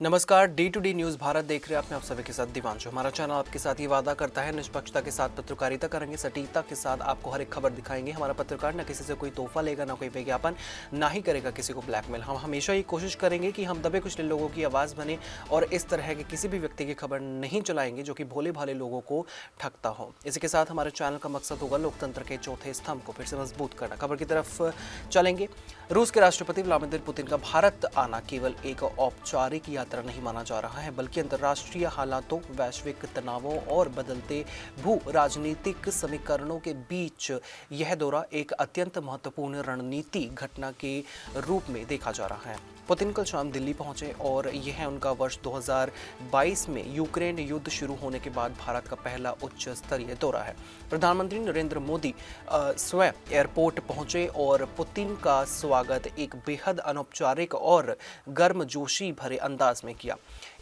नमस्कार, D to D news Bharat देख रहे हैं आप सभी के साथ दिवांशु। हमारा चैनल आपके साथ ये वादा करता है निष्पक्षता के साथ पत्रकारिता करेंगे, सटीकता के साथ आपको हर एक खबर दिखाएंगे। हमारा पत्रकार न किसी से कोई तोहफा लेगा, ना कोई विज्ञापन, ना ही करेगा किसी को ब्लैकमेल। हम हमेशा ये कोशिश करेंगे कि हम दबे कुचले लोगों की आवाज़ बने और इस तरह के किसी भी व्यक्ति की खबर नहीं चलाएंगे जो कि भोले भाले लोगों को ठगता हो। इसी के साथ हमारे चैनल का मकसद होगा लोकतंत्र के चौथे स्तंभ को फिर से मजबूत करना। खबर की तरफ चलेंगे। रूस के राष्ट्रपति व्लादिमीर पुतिन का भारत आना केवल एक औपचारिक यात्रा नहीं माना जा रहा है, बल्कि अंतर्राष्ट्रीय हालातों, वैश्विक तनावों और बदलते भू राजनीतिक समीकरणों के बीच यह दौरा एक अत्यंत महत्वपूर्ण रणनीति घटना के रूप में देखा जा रहा है। पुतिन कल शाम दिल्ली पहुंचे और यह उनका वर्ष 2022 में यूक्रेन युद्ध शुरू होने के बाद भारत का पहला उच्च स्तरीय दौरा है। प्रधानमंत्री नरेंद्र मोदी स्वयं एयरपोर्ट पहुंचे और पुतिन का स्वागत एक बेहद अनौपचारिक और गर्मजोशी भरे अंदाज में किया।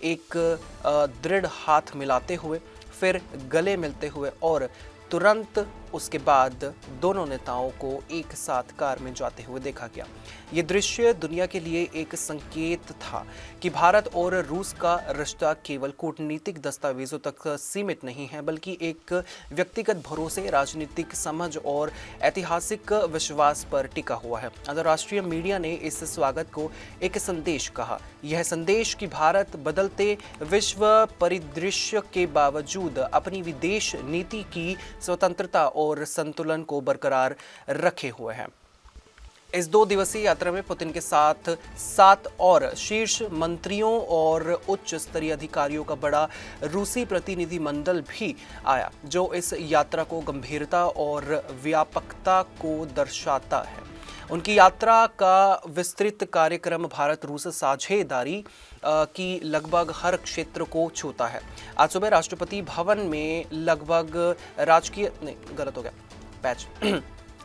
एक दृढ़ हाथ मिलाते हुए, फिर गले मिलते हुए और तुरंत उसके बाद दोनों नेताओं को एक साथ कार में जाते हुए देखा गया। ये दृश्य दुनिया के लिए एक संकेत था कि भारत और रूस का रिश्ता केवल कूटनीतिक दस्तावेजों तक सीमित नहीं है, बल्कि एक व्यक्तिगत भरोसे, राजनीतिक समझ और ऐतिहासिक विश्वास पर टिका हुआ है। अंतर्राष्ट्रीय मीडिया ने इस स्वागत को एक संदेश कहा। यह संदेश कि भारत बदलते विश्व परिदृश्य के बावजूद अपनी विदेश नीति की स्वतंत्रता और संतुलन को बरकरार रखे हुए हैं। इस 2 दिवसीय यात्रा में पुतिन के साथ 7 और शीर्ष मंत्रियों और उच्च स्तरीय अधिकारियों का बड़ा रूसी प्रतिनिधिमंडल भी आया, जो इस यात्रा को गंभीरता और व्यापकता को दर्शाता है। उनकी यात्रा का विस्तृत कार्यक्रम भारत रूस साझेदारी की लगभग हर क्षेत्र को छूता है। आज सुबह राष्ट्रपति भवन में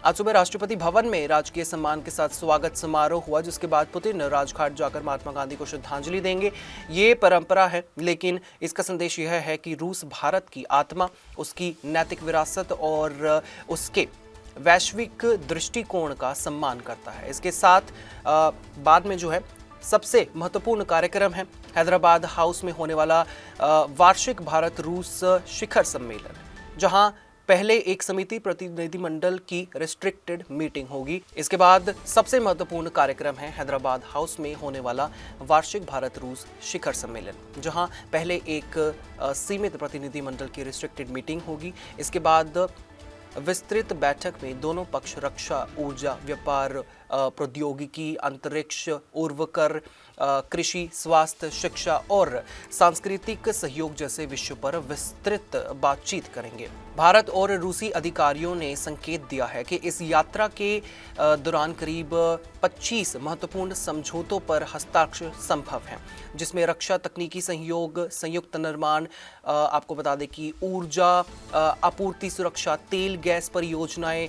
आज सुबह राष्ट्रपति भवन में राजकीय सम्मान के साथ स्वागत समारोह हुआ, जिसके बाद पुतिन राजघाट जाकर महात्मा गांधी को श्रद्धांजलि देंगे। ये परंपरा है, लेकिन इसका संदेश यह है कि रूस भारत की आत्मा, उसकी नैतिक विरासत और उसके वैश्विक दृष्टिकोण का सम्मान करता है। इसके साथ बाद में जो है सबसे महत्वपूर्ण कार्यक्रम है हैदराबाद हाउस में होने वाला वार्षिक भारत रूस शिखर सम्मेलन, जहां पहले एक समिति प्रतिनिधिमंडल की रिस्ट्रिक्टेड मीटिंग होगी। इसके बाद सबसे महत्वपूर्ण कार्यक्रम है हैदराबाद हाउस में होने वाला वार्षिक भारत रूस शिखर सम्मेलन, जहां पहले एक सीमित प्रतिनिधिमंडल की रिस्ट्रिक्टेड मीटिंग होगी। इसके बाद विस्तृत बैठक में दोनों पक्ष रक्षा, ऊर्जा, व्यापार, प्रौद्योगिकी, अंतरिक्ष, उर्वकर, कृषि, स्वास्थ्य, शिक्षा और सांस्कृतिक सहयोग जैसे विषयों पर विस्तृत बातचीत करेंगे। भारत और रूसी अधिकारियों ने संकेत दिया है कि इस यात्रा के दौरान करीब 25 महत्वपूर्ण समझौतों पर हस्ताक्षर संभव है, जिसमें रक्षा, तकनीकी सहयोग, संयुक्त निर्माण, आपको बता दें कि ऊर्जा आपूर्ति सुरक्षा, तेल गैस परियोजनाएं,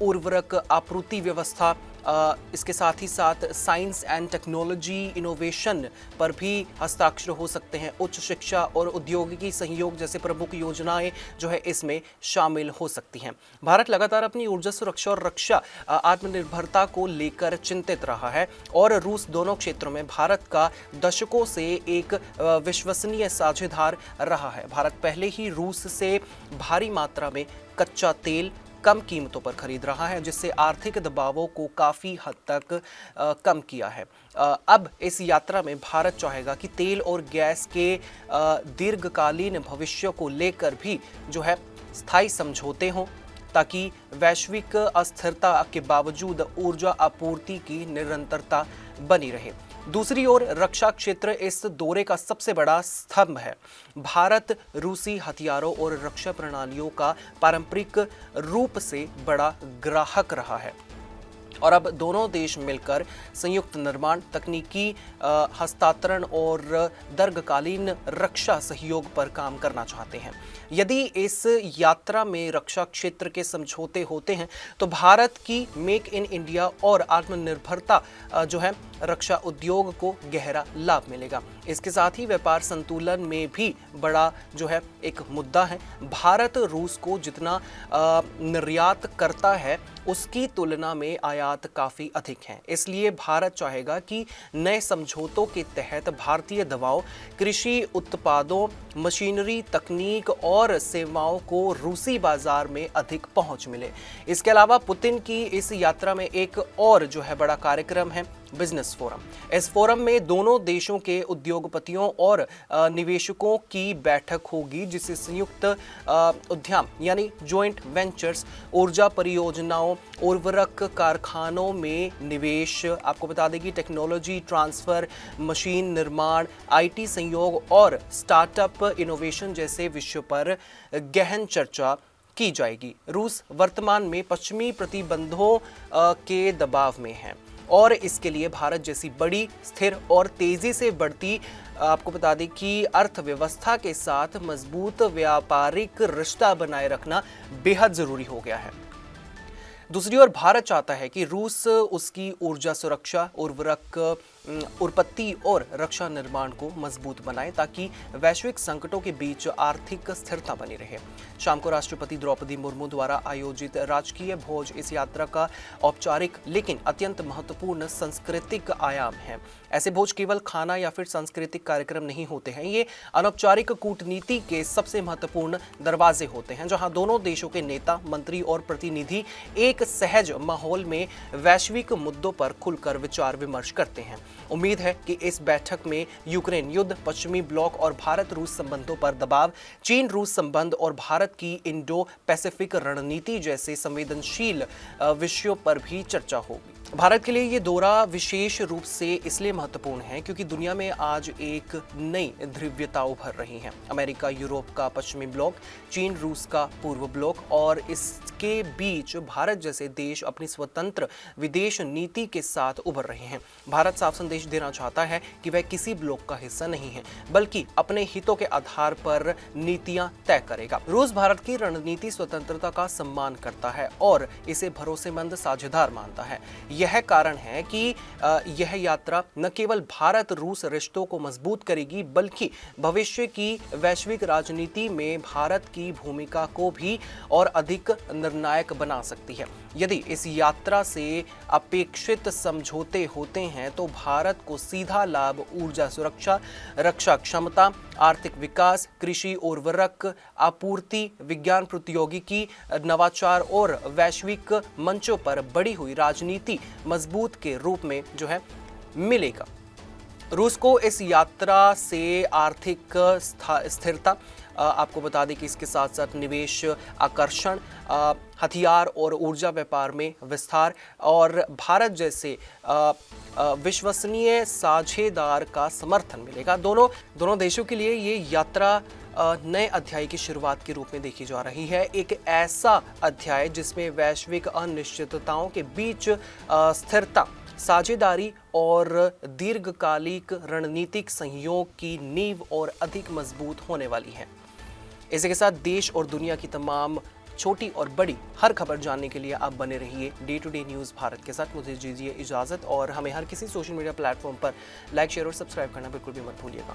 उर्वरक आपूर्ति व्यवस्था, इसके साथ ही साथ साइंस एंड टेक्नोलॉजी इनोवेशन पर भी हस्ताक्षर हो सकते हैं। उच्च शिक्षा और औद्योगिकी सहयोग जैसे प्रमुख योजनाएं जो है इसमें शामिल हो सकती हैं। भारत लगातार अपनी ऊर्जा सुरक्षा और रक्षा आत्मनिर्भरता को लेकर चिंतित रहा है और रूस दोनों क्षेत्रों में भारत का दशकों से एक विश्वसनीय साझेदार रहा है। भारत पहले ही रूस से भारी मात्रा में कच्चा तेल कम कीमतों पर खरीद रहा है, जिससे आर्थिक दबावों को काफ़ी हद तक कम किया है। अब इस यात्रा में भारत चाहेगा कि तेल और गैस के दीर्घकालीन भविष्य को लेकर भी जो है स्थायी समझौते हों, ताकि वैश्विक अस्थिरता के बावजूद ऊर्जा आपूर्ति की निरंतरता बनी रहे। दूसरी ओर रक्षा क्षेत्र इस दौरे का सबसे बड़ा स्तंभ है। भारत रूसी हथियारों और रक्षा प्रणालियों का पारंपरिक रूप से बड़ा ग्राहक रहा है और अब दोनों देश मिलकर संयुक्त निर्माण, तकनीकी हस्तांतरण और दीर्घकालीन रक्षा सहयोग पर काम करना चाहते हैं। यदि इस यात्रा में रक्षा क्षेत्र के समझौते होते हैं तो भारत की मेक इन इंडिया और आत्मनिर्भरता जो है रक्षा उद्योग को गहरा लाभ मिलेगा। इसके साथ ही व्यापार संतुलन में भी बड़ा जो है एक मुद्दा है। भारत रूस को जितना निर्यात करता है उसकी तुलना में आयात आयात काफ़ी अधिक हैं। इसलिए भारत चाहेगा कि नए समझौतों के तहत भारतीय दवाओं, कृषि उत्पादों, मशीनरी, तकनीक और सेवाओं को रूसी बाजार में अधिक पहुंच मिले। इसके अलावा पुतिन की इस यात्रा में एक और जो है बड़ा कार्यक्रम है, बिजनेस फोरम। इस फोरम में दोनों देशों के उद्योगपतियों और निवेशकों की बैठक होगी, जिसे संयुक्त उद्यम यानी जॉइंट वेंचर्स, ऊर्जा परियोजनाओं, उर्वरक कारखानों में निवेश, आपको बता दें कि टेक्नोलॉजी ट्रांसफर, मशीन निर्माण, आईटी सहयोग और स्टार्टअप इनोवेशन जैसे विषयों पर गहन चर्चा की जाएगी। रूस वर्तमान में पश्चिमी प्रतिबंधों के दबाव में है और इसके लिए भारत जैसी बड़ी, स्थिर और तेजी से बढ़ती, आपको बता दें कि अर्थव्यवस्था के साथ मजबूत व्यापारिक रिश्ता बनाए रखना बेहद जरूरी हो गया है। दूसरी ओर भारत चाहता है कि रूस उसकी ऊर्जा सुरक्षा, उर्वरक उत्पत्ति और रक्षा निर्माण को मजबूत बनाए, ताकि वैश्विक संकटों के बीच आर्थिक स्थिरता बनी रहे। शाम को राष्ट्रपति द्रौपदी मुर्मू द्वारा आयोजित राजकीय भोज इस यात्रा का औपचारिक लेकिन अत्यंत महत्वपूर्ण सांस्कृतिक आयाम है। ऐसे भोज केवल खाना या फिर सांस्कृतिक कार्यक्रम नहीं होते हैं, ये अनौपचारिक कूटनीति के सबसे महत्वपूर्ण दरवाजे होते हैं, जहां दोनों देशों के नेता, मंत्री और प्रतिनिधि एक सहज माहौल में वैश्विक मुद्दों पर खुलकर विचार विमर्श करते हैं। उम्मीद है कि इस बैठक में यूक्रेन युद्ध, पश्चिमी ब्लॉक और भारत रूस संबंधों पर दबाव, चीन रूस संबंध और भारत की इंडो पैसिफिक रणनीति जैसे संवेदनशील विषयों पर भी चर्चा होगी। भारत के लिए ये दौरा विशेष रूप से इसलिए महत्वपूर्ण है क्योंकि दुनिया में आज एक नई ध्रुवीयता उभर रही है। अमेरिका यूरोप का पश्चिमी ब्लॉक, चीन रूस का पूर्व ब्लॉक और इसके बीच भारत जैसे देश अपनी स्वतंत्र विदेश नीति के साथ उभर रहे हैं। भारत साफ संदेश देना चाहता है कि वह किसी ब्लॉक का हिस्सा नहीं है, बल्कि अपने हितों के आधार पर नीतियां तय करेगा। रूस भारत की रणनीति स्वतंत्रता का सम्मान करता है और इसे भरोसेमंद साझेदार मानता है। यह कारण है कि यह यात्रा न केवल भारत रूस रिश्तों को मजबूत करेगी, बल्कि भविष्य की वैश्विक राजनीति में भारत की भूमिका को भी और अधिक निर्णायक बना सकती है। यदि इस यात्रा से अपेक्षित समझौते होते हैं तो भारत को सीधा लाभ ऊर्जा सुरक्षा, रक्षा क्षमता, आर्थिक विकास, कृषि, उर्वरक आपूर्ति, विज्ञान प्रौद्योगिकी, नवाचार और वैश्विक मंचों पर बढ़ी हुई राजनीति मजबूत के रूप में जो है मिलेगा। रूस को इस यात्रा से आर्थिक स्थिरता, आपको बता दें कि इसके साथ साथ निवेश आकर्षण, हथियार और ऊर्जा व्यापार में विस्तार और भारत जैसे विश्वसनीय साझेदार का समर्थन मिलेगा। दोनों देशों के लिए ये यात्रा नए अध्याय की शुरुआत के रूप में देखी जा रही है। एक ऐसा अध्याय जिसमें वैश्विक अनिश्चितताओं के बीच स्थिरता, साझेदारी और दीर्घकालिक रणनीतिक सहयोग की नींव और अधिक मजबूत होने वाली है। इसी के साथ देश और दुनिया की तमाम छोटी और बड़ी हर खबर जानने के लिए आप बने रहिए day to day news Bharat के साथ। मुझे दीजिए इजाज़त और हमें हर किसी सोशल मीडिया प्लेटफॉर्म पर लाइक, शेयर और सब्सक्राइब करना बिल्कुल भी मत भूलिएगा।